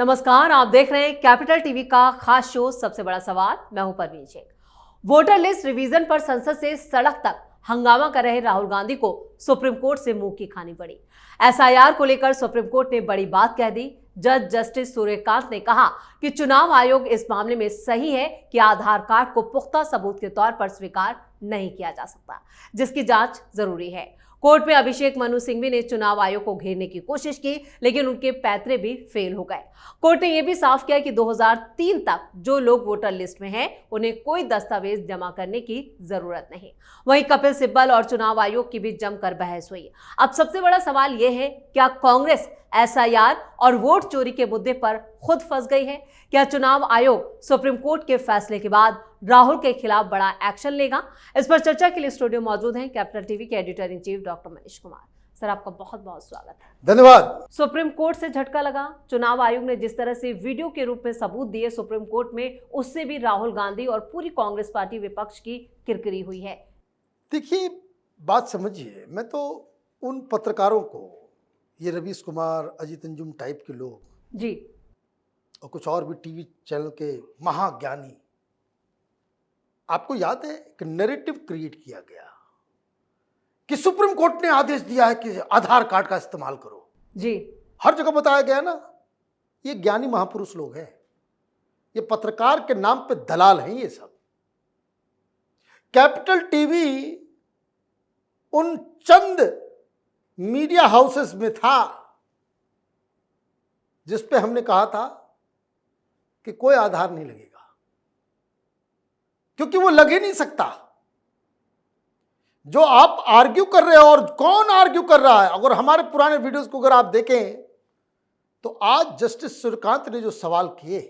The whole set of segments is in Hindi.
नमस्कार, आप देख रहे हैं कैपिटल टीवी का खास शो सबसे बड़ा सवाल। मैं हूं Parveen Shaikh. Voter list revision पर संसद से सड़क तक हंगामा कर रहे राहुल गांधी को सुप्रीम कोर्ट से मुंह की खानी पड़ी। एसआईआर को लेकर सुप्रीम कोर्ट ने बड़ी बात कह दी। जज जस्टिस सूर्यकांत ने कहा कि चुनाव आयोग इस मामले में सही है कि आधार कार्ड को पुख्ता सबूत के तौर पर स्वीकार नहीं किया जा सकता, जिसकी जांच जरूरी है। कोर्ट में अभिषेक मनु सिंघवी ने चुनाव आयोग को घेरने की कोशिश की, लेकिन उनके पैतरे भी फेल हो गए। कोर्ट ने यह भी साफ किया कि 2003 तक जो लोग वोटर लिस्ट में हैं, उन्हें कोई दस्तावेज जमा करने की जरूरत नहीं। वहीं कपिल सिब्बल और चुनाव आयोग की भी जमकर बहस हुई। अब सबसे बड़ा सवाल यह है, क्या कांग्रेस एसआईआर और वोट चोरी के मुद्दे पर खुद फंस गई है? क्या चुनाव आयोग सुप्रीम कोर्ट के फैसले के बाद राहुल के खिलाफ बड़ा एक्शन लेगा? इस पर चर्चा के लिए स्टूडियो मौजूद हैं कैपिटल टीवी के editor in chief doctor Manish Kumar. Sir, आपका बहुत बहुत स्वागत है। धन्यवाद। सुप्रीम कोर्ट से झटका लगा। चुनाव आयोग ने जिस तरह से वीडियो के रूप में सबूत दिए सुप्रीम कोर्ट में, उससे भी राहुल गांधी और पूरी कांग्रेस पार्टी विपक्ष की किरकिरी हुई है। देखिए, बात समझिए, मैं तो उन पत्रकारों को, ये रवीश कुमार, अजीत अंजुम टाइप के लोग जी, और कुछ और भी टीवी चैनल के महाज्ञानी, आपको याद है कि नैरेटिव क्रिएट किया गया कि सुप्रीम कोर्ट ने आदेश दिया है कि आधार कार्ड का इस्तेमाल करो। जी, हर जगह बताया गया ना। ये ज्ञानी महापुरुष लोग हैं, ये पत्रकार के नाम पे दलाल हैं ये सब। कैपिटल टीवी उन चंद मीडिया हाउसेस में था जिस पे हमने कहा था कि कोई आधार नहीं लगेगा, क्योंकि वो लग ही नहीं सकता। जो आप आर्ग्यू कर रहे हो, और कौन आर्ग्यू कर रहा है, अगर हमारे पुराने वीडियोस को अगर आप देखें तो आज जस्टिस सूर्यकांत ने जो सवाल किए,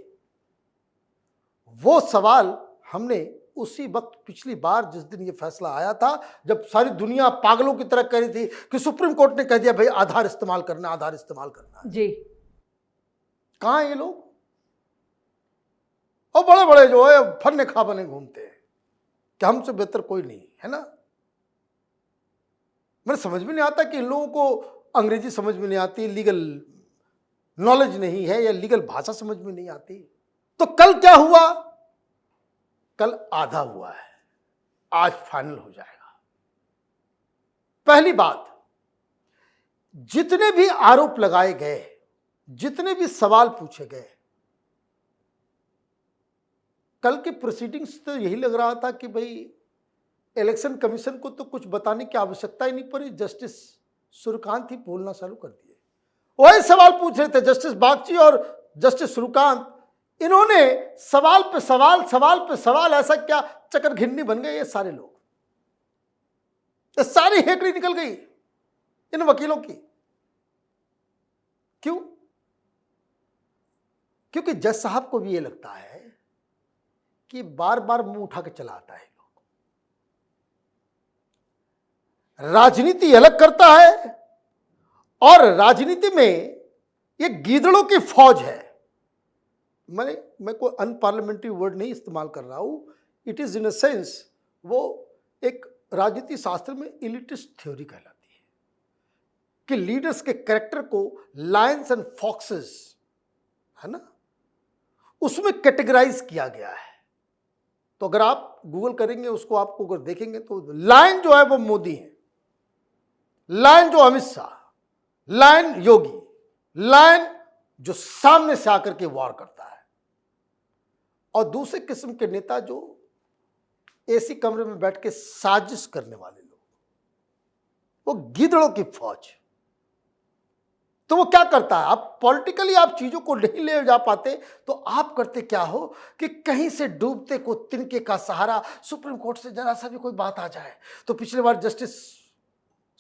वो सवाल हमने उसी वक्त, पिछली बार जिस दिन ये फैसला आया था, जब सारी दुनिया पागलों की तरह कह रही थी कि सुप्रीम कोर्ट ने कह दिया भाई आधार इस्तेमाल करना, आधार इस्तेमाल करना। जी, कहां ये लोग? और बड़े बड़े जो है फन्ने खा बने घूमते हैं कि हमसे बेहतर कोई नहीं है ना। मेरे समझ में नहीं आता कि इन लोगों को अंग्रेजी समझ में नहीं आती, लीगल नॉलेज नहीं है, या लीगल भाषा समझ में नहीं आती। तो कल क्या हुआ? कल आधा हुआ है, आज फाइनल हो जाएगा। पहली बात, जितने भी आरोप लगाए गए, जितने भी सवाल पूछे गए, कल की प्रोसीडिंग्स तो यही लग रहा था कि भाई इलेक्शन कमीशन को तो कुछ बताने की आवश्यकता ही नहीं पड़ी। जस्टिस सूर्यकांत ही बोलना चालू कर दिए। वही सवाल पूछ रहे थे जस्टिस बागची और जस्टिस सूर्यकांत। इन्होंने सवाल पे सवाल, सवाल पे सवाल, ऐसा क्या चक्कर घिन्नी बन गए ये सारे लोग। ये सारी हेकड़ी निकल गई इन वकीलों की। क्यों? क्योंकि जज साहब को भी ये लगता है कि बार बार मुंह उठा के चला आता है। राजनीति अलग करता है, और राजनीति में ये गीदड़ों की फौज है। मैं कोई अनपार्लियामेंट्री वर्ड नहीं इस्तेमाल कर रहा हूं। It is in a sense, वो एक राजनीति शास्त्र में इलिटिस्ट थ्योरी कहलाती है कि लीडर्स के कैरेक्टर को लायंस एंड फॉक्सेस, है ना, उसमें कैटेगराइज किया गया है। तो अगर आप गूगल करेंगे उसको, आपको अगर देखेंगे तो लायन जो है वो मोदी है, लायन जो अमित शाह, लायन योगी, लायन जो सामने से आकर के वार करता है, और दूसरे किस्म के नेता जो एसी कमरे में बैठ के साजिश करने वाले लोग, वो गिदड़ों की फौज। तो वो क्या करता है? आप पॉलिटिकली आप चीजों को नहीं ले जा पाते, तो आप करते क्या हो कि कहीं से डूबते को तिनके का सहारा, सुप्रीम कोर्ट से जरा सा भी कोई बात आ जाए तो पिछली बार जस्टिस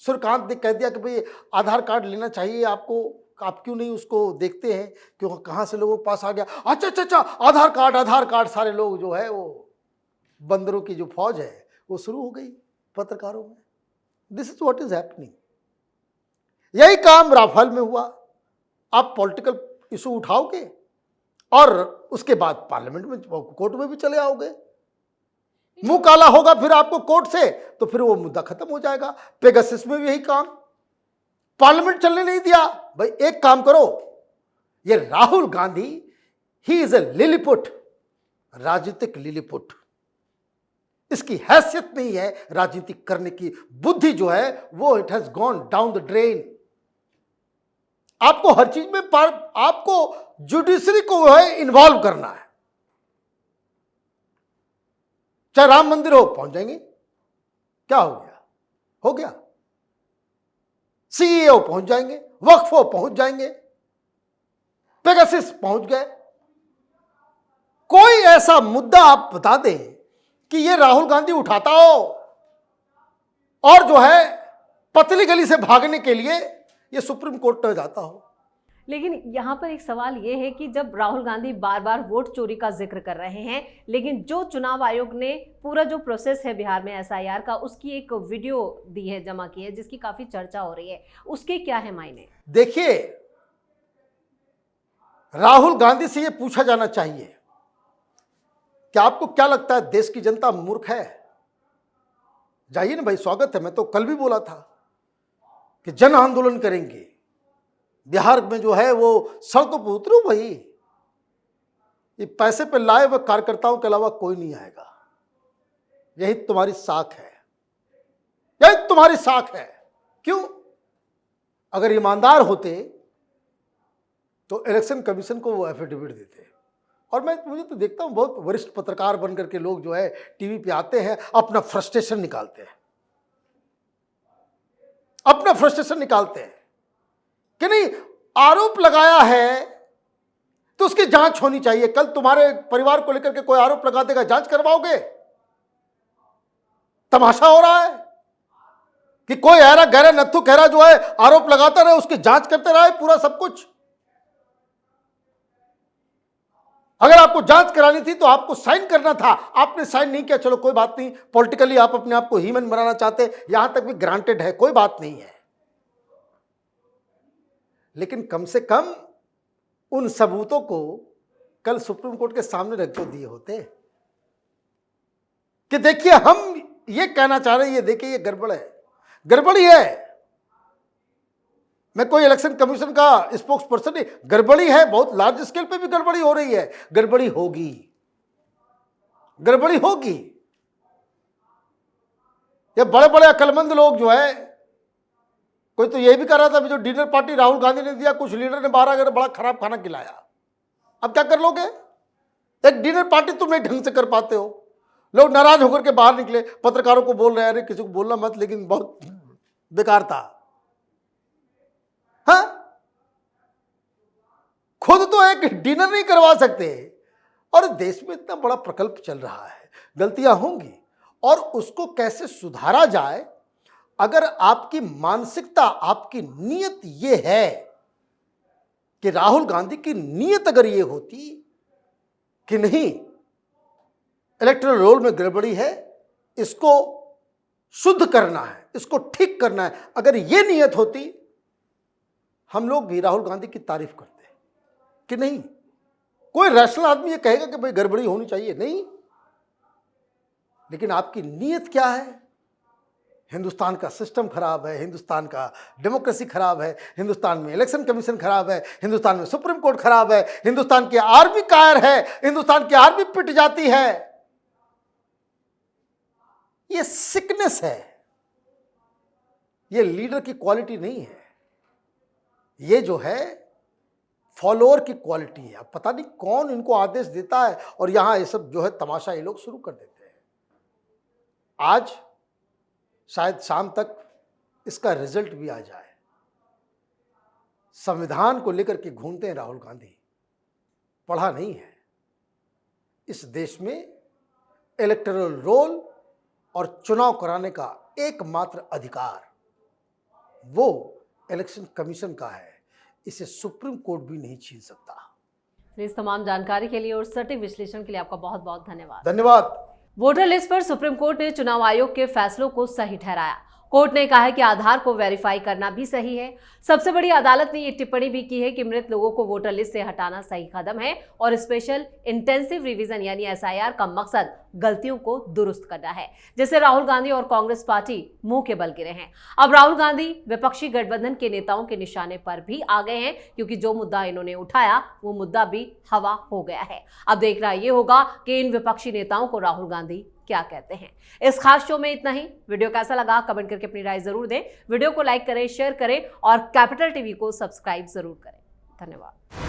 सूर्यकांत ने कह दिया कि भाई आधार कार्ड लेना चाहिए आपको, आप क्यों नहीं उसको देखते हैं क्यों, कहां से लोगों के पास आ गया, अच्छा आधार कार्ड, सारे लोग जो है वो बंदरों की जो फौज है वो शुरू हो गई पत्रकारों में। This is what is happening. यही काम राफेल में हुआ। आप पॉलिटिकल इशू उठाओगे और उसके बाद पार्लियामेंट में, कोर्ट में भी चले आओगे, मुंह काला होगा फिर आपको कोर्ट से, तो फिर वो मुद्दा खत्म हो जाएगा। पेगासस में भी यही काम, पार्लियामेंट चलने नहीं दिया। भाई एक काम करो, ये Rahul Gandhi he is a Lilliput, राजनीतिक लिलीपुट। इसकी हैसियत नहीं है राजनीति करने की, बुद्धि जो है वो it has gone down the drain. आपको हर चीज में आपको जुडिशरी को है इन्वॉल्व करना है। चाहे राम मंदिर हो, पहुंच जाएंगे, क्या हो गया, हो गया। सीईओ पहुंच जाएंगे, वक्फ हो पहुंच जाएंगे, पेगासिस पहुंच गए। कोई ऐसा मुद्दा आप बता दें कि ये राहुल गांधी उठाता हो और जो है पतली गली से भागने के लिए ये सुप्रीम कोर्ट में जाता हो। लेकिन यहाँ पर एक सवाल ये है कि जब राहुल गांधी बार बार वोट चोरी का जिक्र कर रहे हैं, लेकिन जो चुनाव आयोग ने पूरा जो प्रोसेस है बिहार में एसआईआर का, उसकी एक वीडियो दी है, जमा की है, जिसकी काफी चर्चा हो रही है, उसके क्या है मायने? देखिए, राहुल गांधी से ये पूछा जाना चाहिए कि आपको क्या लगता है देश की जनता मूर्ख है? जाइए ना भाई, स्वागत है। मैं तो कल भी बोला था कि जन आंदोलन करेंगे, बिहार में जो है वो सड़कों पर उतरो भाई। ये पैसे पे लाए हुए कार्यकर्ताओं के अलावा कोई नहीं आएगा। यही तुम्हारी साख है, यही तुम्हारी साख है। क्यों? अगर ईमानदार होते तो इलेक्शन कमीशन को वो एफिडेविट देते। और मुझे तो देखता हूं बहुत वरिष्ठ पत्रकार बनकर के लोग जो है टीवी पे आते हैं, अपना फ्रस्ट्रेशन निकालते हैं, अपना फ्रस्ट्रेशन निकालते हैं कि नहीं, आरोप लगाया है तो उसकी जांच होनी चाहिए। कल तुम्हारे परिवार को लेकर के कोई आरोप लगा देगा, जांच करवाओगे? तमाशा हो रहा है कि कोई ऐरा गहरा नत्थु कहरा जो है आरोप लगाता रहे, उसकी जांच करते रहे पूरा सब कुछ। अगर आपको जांच करानी थी तो आपको साइन करना था, आपने साइन नहीं किया। चलो कोई बात नहीं, पॉलिटिकली आप अपने आप को हीमन बनाना चाहते, यहां तक भी ग्रांटेड है, कोई बात नहीं है। लेकिन कम से कम उन सबूतों को कल सुप्रीम कोर्ट के सामने रख के दिए होते कि देखिए हम ये कहना चाह रहे हैं, ये देखिए ये गड़बड़ है, गड़बड़ी है। मैं कोई इलेक्शन कमीशन का स्पोक्स पर्सन नहीं, गड़बड़ी है, बहुत लार्ज स्केल पे भी गड़बड़ी हो रही है, गड़बड़ी होगी, गड़बड़ी होगी। ये बड़े बड़े अक्लमंद लोग जो है, कोई तो ये भी कर रहा था जो डिनर पार्टी राहुल गांधी ने दिया, कुछ लीडर ने 12 अगर बड़ा खराब खाना खिलाया। अब क्या कर लोगे? एक डिनर पार्टी तुम नहीं ढंग से कर पाते हो। लोग नाराज होकर के बाहर निकले, पत्रकारों को बोल रहे हैं अरे किसी को बोलना मत, लेकिन बहुत बेकार था। हाँ, खुद तो एक डिनर नहीं करवा सकते और देश में इतना बड़ा प्रकल्प चल रहा है, गलतियां होंगी और उसको कैसे सुधारा जाए। अगर आपकी मानसिकता, आपकी नीयत ये है कि राहुल गांधी की नीयत अगर ये होती कि नहीं इलेक्टोरल रोल में गड़बड़ी है, इसको शुद्ध करना है, इसको ठीक करना है, अगर ये नीयत होती, हम लोग भी राहुल गांधी की तारीफ करते हैं कि नहीं। कोई रैशनल आदमी ये कहेगा कि भाई गड़बड़ी होनी चाहिए, नहीं। लेकिन आपकी नीयत क्या है? हिंदुस्तान का सिस्टम खराब है, हिंदुस्तान का डेमोक्रेसी खराब है, हिंदुस्तान में इलेक्शन कमीशन खराब है, हिंदुस्तान में सुप्रीम कोर्ट खराब है, हिंदुस्तान की आर्मी कायर है, हिंदुस्तान की आर्मी पिट जाती है। ये सिकनेस है, ये लीडर की क्वालिटी नहीं है, ये जो है फॉलोअर की क्वालिटी है। अब पता नहीं कौन इनको आदेश देता है और यहां ये सब जो है तमाशा ये लोग शुरू कर देते हैं। आज शायद शाम तक इसका रिजल्ट भी आ जाए। संविधान को लेकर के घूमते हैं राहुल गांधी, पढ़ा नहीं है। इस देश में इलेक्टोरल रोल और चुनाव कराने का एकमात्र अधिकार वो इलेक्शन कमीशन का है, इसे सुप्रीम कोर्ट भी नहीं छीन सकता। इस तमाम जानकारी के लिए और सटीक विश्लेषण के लिए आपका बहुत बहुत धन्यवाद। धन्यवाद। वोटर लिस्ट पर सुप्रीम कोर्ट ने चुनाव आयोग के फैसलों को सही ठहराया। कोर्ट ने कहा है कि आधार को वेरीफाई करना भी सही है। सबसे बड़ी अदालत ने ये टिप्पणी भी की है कि मृत लोगों को वोटर लिस्ट से हटाना सही कदम है और स्पेशल इंटेंसिव रिवीजन यानी एसआईआर का मकसद गलतियों को दुरुस्त करना है, जिससे राहुल गांधी और कांग्रेस पार्टी मुंह के बल गिरे हैं। अब राहुल गांधी विपक्षी गठबंधन के नेताओं के निशाने पर भी आ गए हैं, क्योंकि जो मुद्दा इन्होंने उठाया वो मुद्दा भी हवा हो गया है। अब देखना ये होगा कि इन विपक्षी नेताओं को राहुल गांधी क्या कहते हैं। इस खास शो में इतना ही। वीडियो कैसा लगा कमेंट करके अपनी राय जरूर दें। वीडियो को लाइक करें, शेयर करें और कैपिटल टीवी को सब्सक्राइब जरूर करें। धन्यवाद।